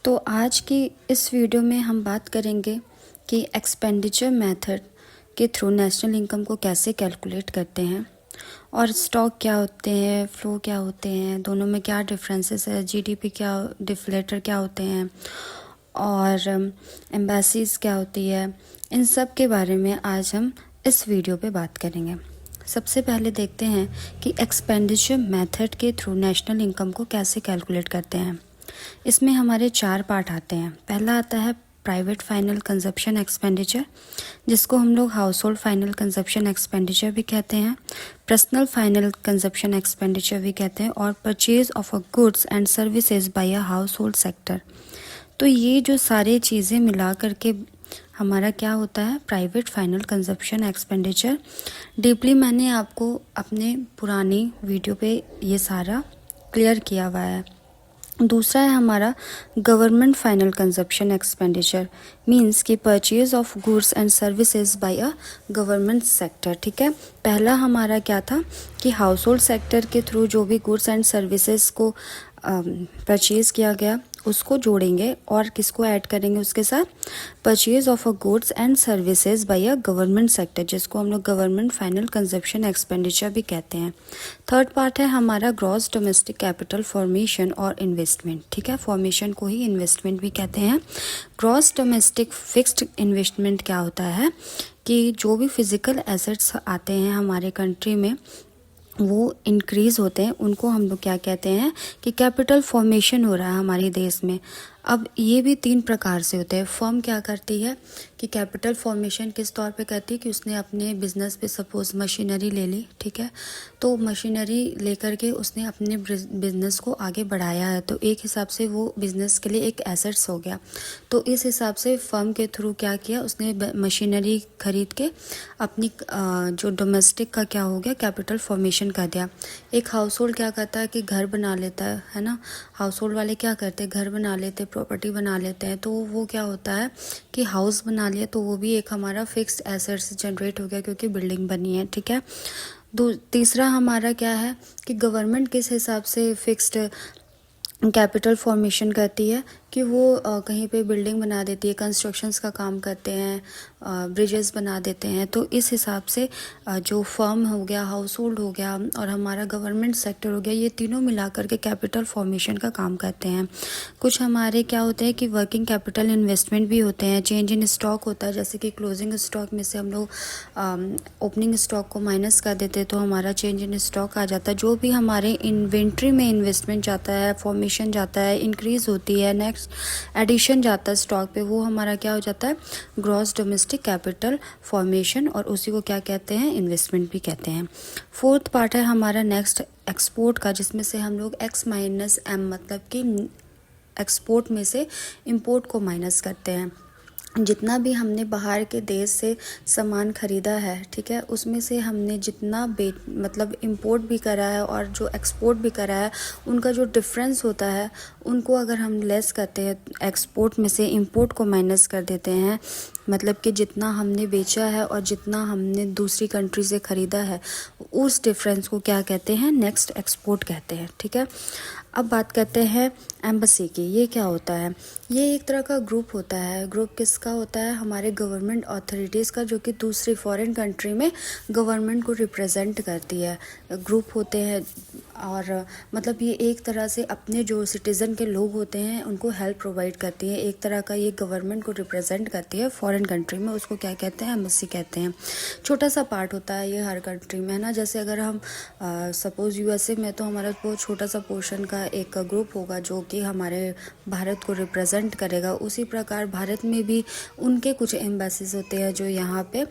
तो आज की इस वीडियो में हम बात करेंगे कि एक्सपेंडिचर मेथड के थ्रू नेशनल इनकम को कैसे कैलकुलेट करते हैं और स्टॉक क्या होते हैं, फ्लो क्या होते हैं, दोनों में क्या डिफरेंसेस है, जीडीपी क्या, डिफ्लेटर क्या होते हैं और एम्बेसीज क्या होती है। इन सब के बारे में आज हम इस वीडियो पे बात करेंगे। सबसे पहले देखते हैं कि एक्सपेंडिचर मेथड के थ्रू नेशनल इनकम को कैसे कैलकुलेट करते हैं। इसमें हमारे 4 पार्ट आते हैं। पहला आता है प्राइवेट फाइनल कंजप्शन एक्सपेंडिचर, जिसको हम लोग house hold final consumption expenditure भी कहते हैं, पर्सनल फाइनल कंजप्शन एक्सपेंडिचर भी कहते हैं, और purchase of a goods and services by a house hold sector. तो ये जो सारी चीज़ें मिला करके हमारा क्या होता है, private final consumption expenditure. Deeply मैंने आपको अपने पुरानी वीडियो पे ये सारा क्लियर किया हुआ है। दूसरा है हमारा government final consumption expenditure, means कि purchase of goods and services by a government sector. ठीक है, पहला हमारा क्या था कि हाउस होल्ड सेक्टर के थ्रू जो भी गुड्स एंड सर्विसेज को परचेज किया गया उसको जोड़ेंगे और किसको ऐड करेंगे उसके साथ, purchase of a goods and services by a government sector, जिसको हम लोग गवर्नमेंट फाइनल कंजप्शन एक्सपेंडिचर भी कहते हैं। थर्ड पार्ट है हमारा ग्रॉस डोमेस्टिक कैपिटल फॉर्मेशन और इन्वेस्टमेंट। ठीक है, फॉर्मेशन को ही इन्वेस्टमेंट भी कहते हैं। ग्रॉस डोमेस्टिक फिक्स्ड इन्वेस्टमेंट क्या होता है कि जो भी फिजिकल एसेट्स आते हैं हमारे कंट्री में वो इंक्रीज़ होते हैं, उनको हम लोग क्या कहते हैं कि कैपिटल फॉर्मेशन हो रहा है हमारे देश में। अब ये भी 3 प्रकार से होते हैं। फर्म क्या करती है कि कैपिटल फॉर्मेशन किस तौर पे करती है कि उसने अपने बिजनेस पे सपोज मशीनरी ले ली, ठीक है, तो मशीनरी लेकर के उसने अपने बिजनेस को आगे बढ़ाया है, तो एक हिसाब से वो बिजनेस के लिए एक एसेट्स हो गया। तो इस हिसाब से फर्म के थ्रू क्या किया, उसने मशीनरी खरीद के अपनी जो डोमेस्टिक का क्या हो गया, कैपिटल फॉर्मेशन कर दिया। एक हाउस होल्ड क्या करता है कि घर बना लेता है ना, हाउस होल्ड वाले क्या करते हैं, घर बना लेते, प्रॉपर्टी बना लेते हैं, तो वो क्या होता है कि हाउस बना लिया तो वो भी एक हमारा फिक्स्ड एसेट्स जनरेट हो गया क्योंकि बिल्डिंग बनी है। ठीक है, तीसरा हमारा क्या है कि गवर्नमेंट किस हिसाब से फिक्स्ड कैपिटल फॉर्मेशन करती है कि वो कहीं पे बिल्डिंग बना देती है, कंस्ट्रक्शंस का काम करते हैं, ब्रिजेस बना देते हैं। तो इस हिसाब से जो फर्म हो गया, हाउस होल्ड हो गया और हमारा गवर्नमेंट सेक्टर हो गया, ये तीनों मिला करके कैपिटल फॉर्मेशन का काम करते हैं। कुछ हमारे क्या होते हैं कि वर्किंग कैपिटल इन्वेस्टमेंट भी होते हैं, चेंज इन स्टॉक होता है, जैसे कि क्लोजिंग स्टॉक में से हम लोग ओपनिंग स्टॉक को माइनस कर देते हैं तो हमारा चेंज इन स्टॉक आ जाता है। जो भी हमारे इन्वेंट्री में इन्वेस्टमेंट जाता है, फॉर्मेशन जाता है, इंक्रीज होती है, नेक्स्ट एडिशन जाता है स्टॉक पे, वो हमारा क्या हो जाता है, ग्रॉस डोमेस्टिक कैपिटल फॉर्मेशन, और उसी को क्या कहते हैं, इन्वेस्टमेंट भी कहते हैं। फोर्थ पार्ट है हमारा नेक्स्ट एक्सपोर्ट का, जिसमें से हम लोग एक्स माइनस एम मतलब कि एक्सपोर्ट में से इंपोर्ट को माइनस करते हैं। जितना भी हमने बाहर के देश से सामान खरीदा है, ठीक है, उसमें से हमने जितना मतलब इंपोर्ट भी करा है और जो एक्सपोर्ट भी करा है, उनका जो डिफरेंस होता है उनको अगर हम लेस करते हैं, एक्सपोर्ट में से इंपोर्ट को माइनस कर देते हैं, मतलब कि जितना हमने बेचा है और जितना हमने दूसरी कंट्री से ख़रीदा है, उस डिफरेंस को क्या कहते हैं, नेक्स्ट एक्सपोर्ट कहते हैं। ठीक है, अब बात करते हैं एम्बेसी की। ये क्या होता है, ये एक तरह का ग्रुप होता है। ग्रुप किसका होता है, हमारे गवर्नमेंट अथॉरिटीज़ का, जो कि दूसरी फॉरेन कंट्री में गवर्नमेंट को रिप्रेजेंट करती है। ग्रुप होते हैं और मतलब ये एक तरह से अपने जो सिटीज़न के लोग होते हैं उनको हेल्प प्रोवाइड करती है। एक तरह का ये गवर्नमेंट को रिप्रेजेंट करती है फॉरेन कंट्री में, उसको क्या कहते हैं, एम्बेसी कहते हैं। छोटा सा पार्ट होता है ये हर कंट्री में, है ना। जैसे अगर हम सपोज़ यूएसए में तो हमारा बहुत छोटा सा पोर्शन का एक ग्रुप होगा जो कि हमारे भारत को रिप्रेजेंट करेगा। उसी प्रकार भारत में भी उनके कुछ एम्बेसीज होते हैं जो यहाँ पे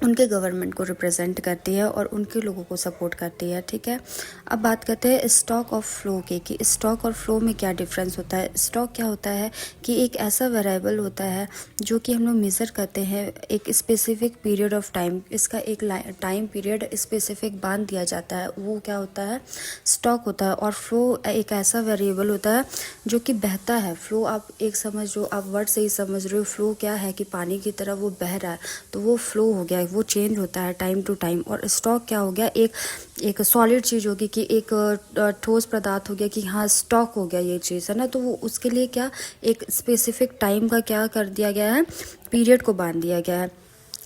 उनके गवर्नमेंट को रिप्रेजेंट करती है और उनके लोगों को सपोर्ट करती है। ठीक है, अब बात करते हैं स्टॉक और फ्लो की, कि स्टॉक और फ्लो में क्या डिफरेंस होता है। स्टॉक क्या होता है कि एक ऐसा वेरिएबल होता है जो कि हम लोग मेज़र करते हैं एक स्पेसिफिक पीरियड ऑफ टाइम, इसका एक टाइम पीरियड स्पेसिफिक बांध दिया जाता है, वो क्या होता है, स्टॉक होता है। और फ्लो एक ऐसा वेरिएबल होता है जो कि बहता है। फ्लो आप एक समझ लो, आप वर्ड से ही समझ रहे हो, फ्लो क्या है कि पानी की तरह वो बह रहा है, तो वो फ्लो हो गया, वो चेंज होता है टाइम टू टाइम। और स्टॉक क्या हो गया, एक सॉलिड चीज़ होगी कि एक ठोस पदार्थ हो गया कि हाँ स्टॉक हो गया ये चीज़, है ना। तो वो उसके लिए क्या एक स्पेसिफिक टाइम का क्या कर दिया गया है, पीरियड को बांध दिया गया है।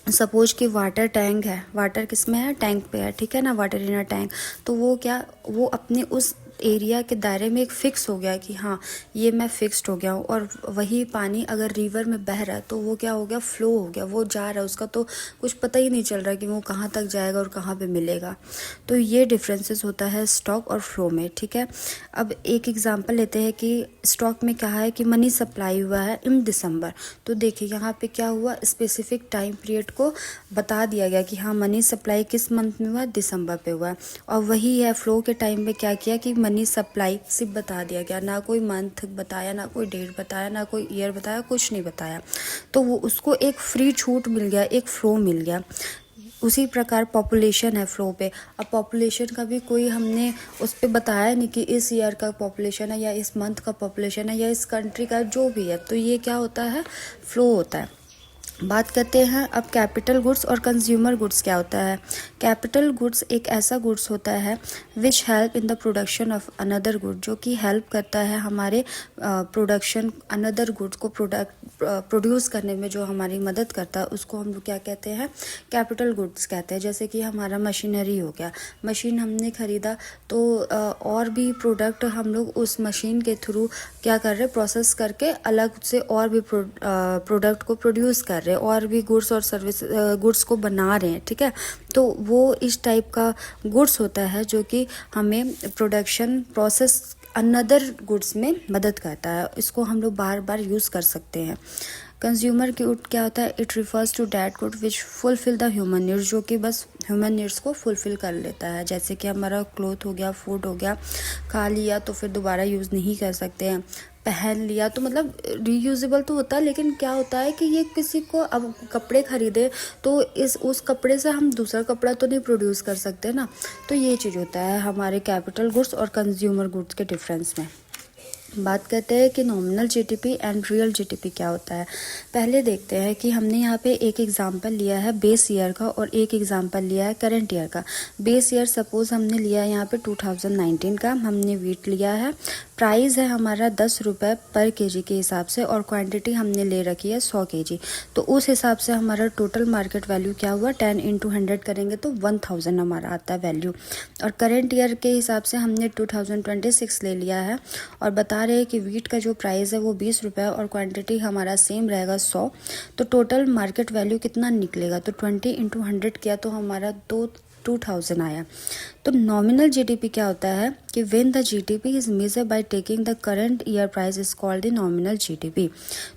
सपोज कि वाटर टैंक है, वाटर किस में है, टैंक पे है, ठीक है ना, वाटर इन अ टैंक। तो वो क्या, वो अपने उस एरिया के दायरे में एक फिक्स हो गया कि हाँ ये मैं फिक्स्ड हो गया हूँ। और वही पानी अगर रिवर में बह रहा है तो वो क्या हो गया, फ्लो हो गया, वो जा रहा है, उसका तो कुछ पता ही नहीं चल रहा कि वो कहाँ तक जाएगा और कहाँ पे मिलेगा। तो ये डिफरेंसेस होता है स्टॉक और फ्लो में, ठीक है। अब एक एग्जांपल लेते हैं कि स्टॉक में कहा है कि मनी सप्लाई हुआ है इन दिसंबर। तो देखिए यहाँ पे क्या हुआ, स्पेसिफिक टाइम पीरियड को बता दिया गया कि हाँ मनी सप्लाई किस मंथ में हुआ, दिसंबर पे हुआ है। और वही है फ्लो के टाइम में क्या किया कि मनी सप्लाई सिर्फ बता दिया गया, ना कोई मंथ बताया, ना कोई डेट बताया, ना कोई ईयर बताया, कुछ नहीं बताया। तो वो उसको एक फ्री छूट मिल गया, एक फ्लो मिल गया। उसी प्रकार पॉपुलेशन है फ्लो पे। अब पॉपुलेशन का भी कोई हमने उस पर बताया नहीं कि इस ईयर का पॉपुलेशन है या इस मंथ का पॉपुलेशन है या इस कंट्री का, जो भी है। तो ये क्या होता है, फ्लो होता है। बात करते हैं अब कैपिटल गुड्स और कंज्यूमर गुड्स क्या होता है। कैपिटल गुड्स एक ऐसा गुड्स होता है which help in the production of another good, जो कि हेल्प करता है हमारे प्रोडक्शन अनदर गुड्स को प्रोड्यूस करने में, जो हमारी मदद करता है, उसको हम लोग क्या कहते हैं, कैपिटल गुड्स कहते हैं। जैसे कि हमारा मशीनरी हो गया, मशीन हमने खरीदा तो और भी प्रोडक्ट हम लोग उस मशीन के थ्रू क्या कर रहे हैं, प्रोसेस करके अलग से और भी प्रोडक्ट को प्रोड्यूस कर रहे हैं, और भी गुड्स और सर्विस गुड्स को बना रहे हैं, ठीक है। तो वो इस टाइप का गुड्स होता है जो कि हमें प्रोडक्शन प्रोसेस अनदर गुड्स में मदद करता है। इसको हम लोग बार बार यूज़ कर सकते हैं। कंज्यूमर गुड क्या होता है, it refers to that good which fulfil the human needs, जो कि बस ह्यूमन नीड्स को फुलफिल कर लेता है। जैसे कि हमारा क्लोथ हो गया, फूड हो गया, खा लिया तो फिर दोबारा यूज़ नहीं कर सकते हैं, पहन लिया तो मतलब रीयूजेबल तो होता है, लेकिन क्या होता है कि ये किसी को, अब कपड़े खरीदे तो उस कपड़े से हम दूसरा कपड़ा तो नहीं प्रोड्यूस कर सकते ना। तो ये चीज़ होता है हमारे कैपिटल गुड्स और कंज्यूमर गुड्स के डिफरेंस में। बात करते हैं कि nominal GDP and real GDP क्या होता है। पहले देखते हैं कि हमने यहाँ पे एक एग्जांपल लिया है बेस ईयर का और एक एग्जांपल लिया है करंट ईयर का। बेस ईयर सपोज हमने लिया है यहाँ पे 2019 का, हमने वीट लिया है, प्राइस है हमारा 10 रुपये पर केजी के हिसाब से, और क्वांटिटी हमने ले रखी है 100 केजी। तो उस हिसाब से हमारा टोटल मार्केट वैल्यू क्या हुआ, 10 × 100 करेंगे तो 1000 हमारा आता है वैल्यू। और करंट ईयर के हिसाब से हमने 2026 ले लिया है, और बता रहे हैं कि वीट का जो प्राइस है वो 20 रुपये और क्वांटिटी हमारा सेम रहेगा 100। तो टोटल मार्केट वैल्यू कितना निकलेगा, तो 20 × 100 किया तो हमारा 2000 आया। तो नॉमिनल जीडीपी क्या होता है कि when the GDP is measure by taking the current year price is called the nominal GDP.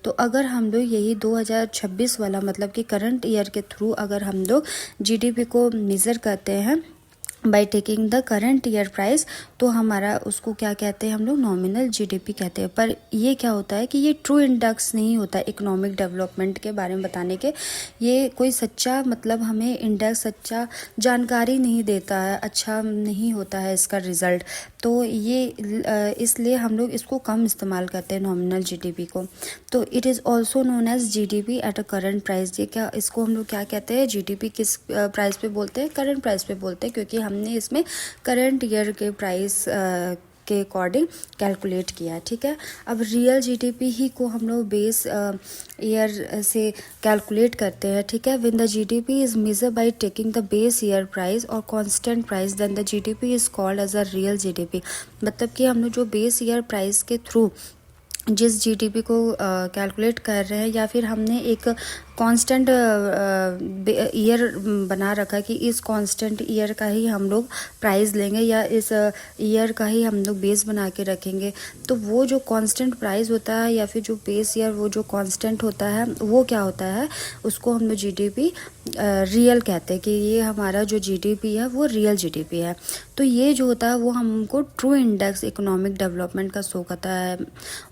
तो अगर हम लोग यही 2026 वाला मतलब कि करंट ईयर के थ्रू अगर हम लोग जीडीपी को मेजर करते हैं bye taking the current year price, तो हमारा उसको क्या कहते हैं हम लोग, नॉमिनल जीडीपी कहते हैं। पर ये क्या होता है कि ये ट्रू इंडेक्स नहीं होता इकोनॉमिक डेवलपमेंट के बारे में बताने के। ये कोई सच्चा मतलब हमें इंडेक्स सच्चा जानकारी नहीं देता है, अच्छा नहीं होता है इसका रिजल्ट। तो ये इसलिए हम लोग इसको कम इस्तेमाल करते हैं नॉमिनल जीडीपी को। तो it is also known as GDP at a current price. ये क्या, इसको हम लोग क्या कहते हैं, जीडीपी किस प्राइस पे बोलते हैं, करंट प्राइस पे बोलते हैं, क्योंकि हमने इसमें करंट ईयर के प्राइस के अकॉर्डिंग कैलकुलेट किया है, ठीक है। अब रियल जीडीपी ही को हम लोग बेस ईयर से कैलकुलेट करते हैं, ठीक है। When the GDP is measure by taking the base year price और constant price, then the GDP is called as a real GDP. मतलब कि हम लोग जो बेस ईयर प्राइस के थ्रू जिस जीडीपी को कैलकुलेट कर रहे हैं, या फिर हमने एक कांस्टेंट ईयर बना रखा कि इस कांस्टेंट ईयर का ही हम लोग प्राइस लेंगे या इस ईयर का ही हम लोग बेस बना के रखेंगे। तो वो जो कांस्टेंट प्राइस होता है या फिर जो बेस ईयर वो जो कांस्टेंट होता है वो क्या होता है, उसको हम लोग जीडीपी रियल कहते हैं कि ये हमारा जो जीडीपी है वो रियल जीडीपी है। तो ये जो होता है वो हमको ट्रू इंडेक्स इकोनॉमिक डेवलपमेंट का शो करता है,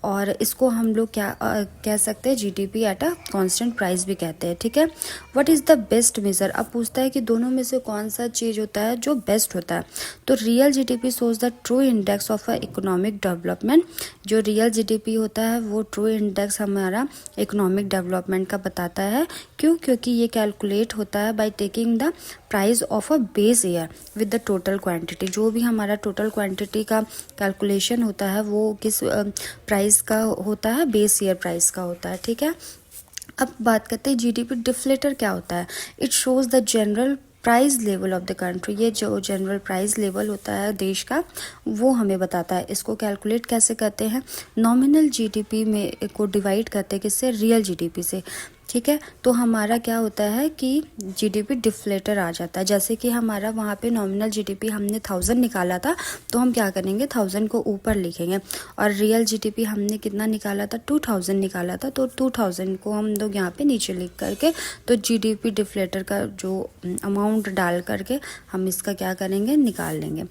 और इसको हम लोग क्या कह सकते हैं, GDP at a constant price भी कहते हैं, ठीक है। What is the best measure, अब पूछता है कि दोनों में से कौन सा चीज़ होता है जो बेस्ट होता है। तो real GDP shows the true index of economic development, जो रियल जीडीपी होता है वो ट्रू इंडेक्स हमारा इकोनॉमिक डेवलपमेंट का बताता है। क्यों? क्योंकि ये कैलकुलेट होता है bye taking the price of a base year with the total quantity. जो भी हमारा टोटल क्वांटिटी का कैलकुलेशन होता है वो किस प्राइस का होता है, बेस ईयर प्राइस का होता है, ठीक है। अब बात करते हैं जीडीपी डिफ्लेटर क्या होता है। It shows the general price level of the country, ये जो जनरल प्राइस लेवल होता है देश का वो हमें बताता है। इसको कैलकुलेट कैसे करते हैं, नॉमिनल जीडीपी में को डिवाइड करते हैं किससे, रियल जीडीपी से, ठीक है। तो हमारा क्या होता है कि जीडीपी डिफ्लेटर आ जाता है। जैसे कि हमारा वहाँ पे नॉमिनल जीडीपी हमने 1000 निकाला था, तो हम क्या करेंगे 1000 को ऊपर लिखेंगे, और रियल जीडीपी हमने कितना निकाला था, 2000 निकाला था, तो 2000 को हम लोग यहाँ पे नीचे लिख करके तो जीडीपी डिफ्लेटर का जो अमाउंट डाल करके हम इसका क्या करेंगे, निकाल लेंगे।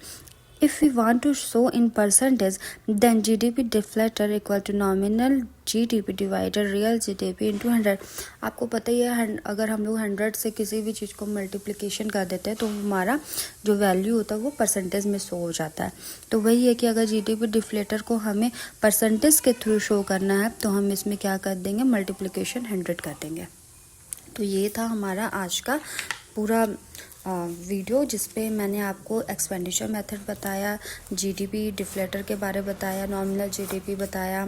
If we want to show in percentage, then GDP deflator equal to nominal GDP divided real GDP into 100। आपको पता ही है अगर हम लोग 100 से किसी भी चीज़ को मल्टीप्लिकेशन कर देते हैं तो हमारा जो वैल्यू होता है वो परसेंटेज में शो हो जाता है। तो वही है कि अगर जीडीपी डिफ्लेटर को हमें परसेंटेज के थ्रू शो करना है तो हम इसमें क्या कर देंगे, मल्टीप्लिकेशन 100 कर देंगे। तो ये था हमारा आज का पूरा वीडियो जिसपे मैंने आपको एक्सपेंडिचर मेथड बताया, जीडीपी डिफ्लेटर के बारे बताया, नॉमिनल जीडीपी बताया,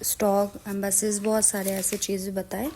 स्टॉक एम्बेसीज, बहुत सारे ऐसे चीज़ें बताए।